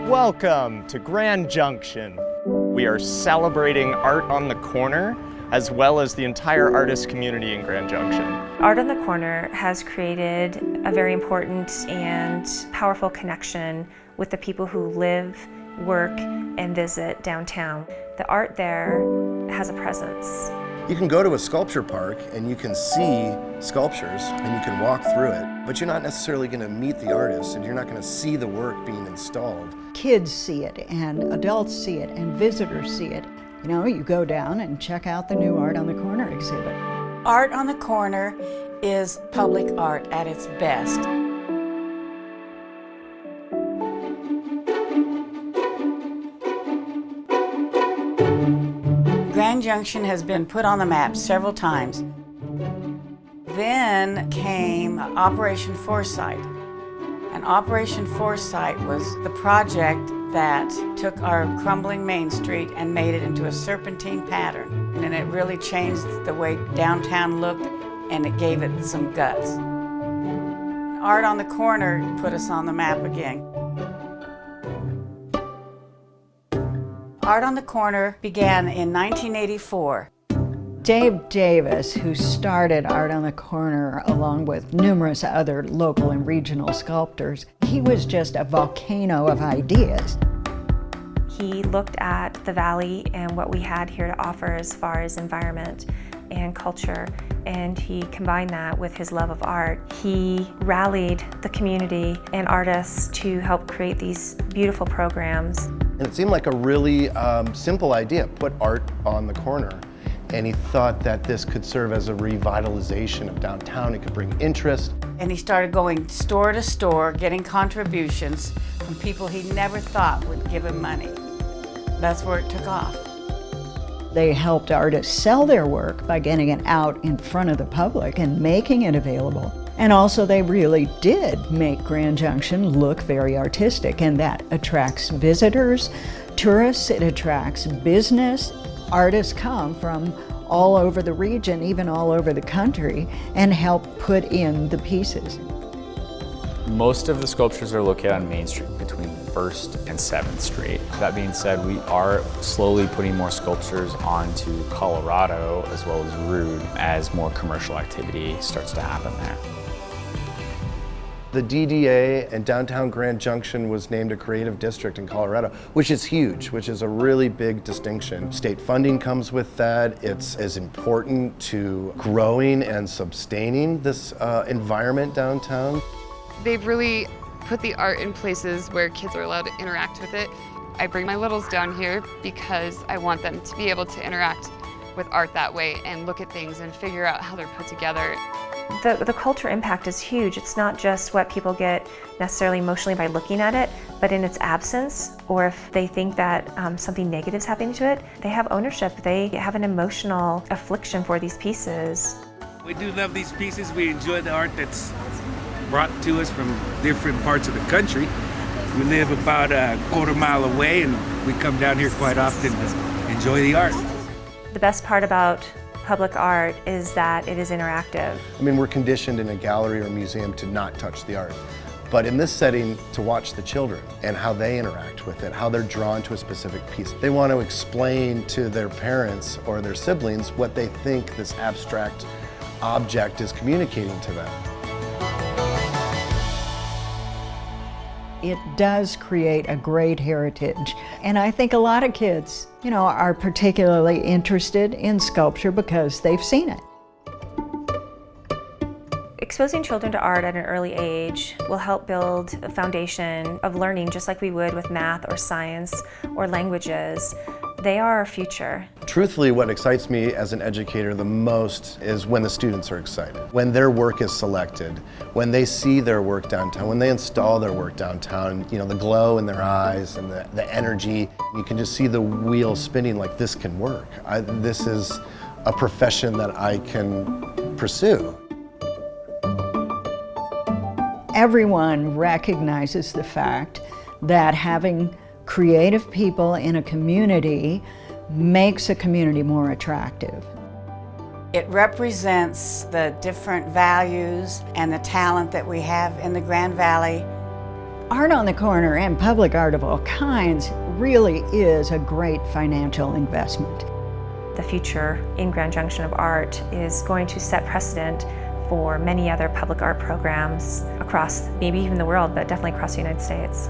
Welcome to Grand Junction. We are celebrating art on the corner, as well as the entire artist community in Grand Junction. Art on the Corner has created a very important and powerful connection with the people who live, work, and visit downtown. The art there has a presence. You can go to a sculpture park and you can see sculptures and you can walk through it, but you're not necessarily going to meet the artist and you're not going to see the work being installed. Kids see it and adults see it and visitors see it. You know, you go down and check out the new Art on the Corner exhibit. Art on the Corner is public art at its best. Grand Junction has been put on the map several times. Then came Operation Foresight. And Operation Foresight was the project that took our crumbling Main Street and made it into a serpentine pattern. And it really changed the way downtown looked, and it gave it some guts. Art on the Corner put us on the map again. Art on the Corner began in 1984. Dave Davis, who started Art on the Corner along with numerous other local and regional sculptors, he was just a volcano of ideas. He looked at the valley and what we had here to offer as far as environment and culture, and he combined that with his love of art. He rallied the community and artists to help create these beautiful programs. And it seemed like a really simple idea, put art on the corner. And he thought that this could serve as a revitalization of downtown. It could bring interest. And he started going store to store, getting contributions from people he never thought would give him money. That's where it took off. They helped artists sell their work by getting it out in front of the public and making it available. And also they really did make Grand Junction look very artistic, and that attracts visitors, tourists, it attracts business. Artists come from all over the region, even all over the country, and help put in the pieces. Most of the sculptures are located on Main Street between 1st and 7th Street. That being said, we are slowly putting more sculptures onto Colorado as well as Rude as more commercial activity starts to happen there. The DDA and Downtown Grand Junction was named a creative district in Colorado, which is huge, which is a really big distinction. State funding comes with that. It's as important to growing and sustaining this environment downtown. They've really put the art in places where kids are allowed to interact with it. I bring my littles down here because I want them to be able to interact with art that way and look at things and figure out how they're put together. The culture impact is huge. It's not just what people get necessarily emotionally by looking at it, but in its absence, or if they think that something negative is happening to it, they have ownership. They have an emotional affliction for these pieces. We do love these pieces. We enjoy the art that's brought to us from different parts of the country. We live about a quarter-mile away, and we come down here quite often to enjoy the art. The best part about public art is that it is interactive. I mean, we're conditioned in a gallery or museum to not touch the art. But in this setting, to watch the children and how they interact with it, how they're drawn to a specific piece. They want to explain to their parents or their siblings what they think this abstract object is communicating to them. It does create a great heritage. And I think a lot of kids, you know, are particularly interested in sculpture because they've seen it. Exposing children to art at an early age will help build a foundation of learning, just like we would with math or science or languages. They are our future. Truthfully, what excites me as an educator the most is when the students are excited, when their work is selected, when they see their work downtown, when they install their work downtown, you know, the glow in their eyes and the energy. You can just see the wheel spinning like this can work. This is a profession that I can pursue. Everyone recognizes the fact that having creative people in a community makes a community more attractive. It represents the different values and the talent that we have in the Grand Valley. Art on the corner and public art of all kinds really is a great financial investment. The future in Grand Junction of art is going to set precedent for many other public art programs across maybe even the world, but definitely across the United States.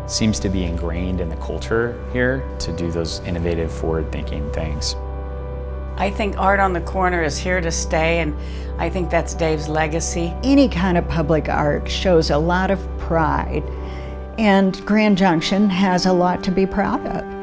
Seems to be ingrained in the culture here to do those innovative, forward-thinking things. I think art on the corner is here to stay, and I think that's Dave's legacy. Any kind of public art shows a lot of pride, and Grand Junction has a lot to be proud of.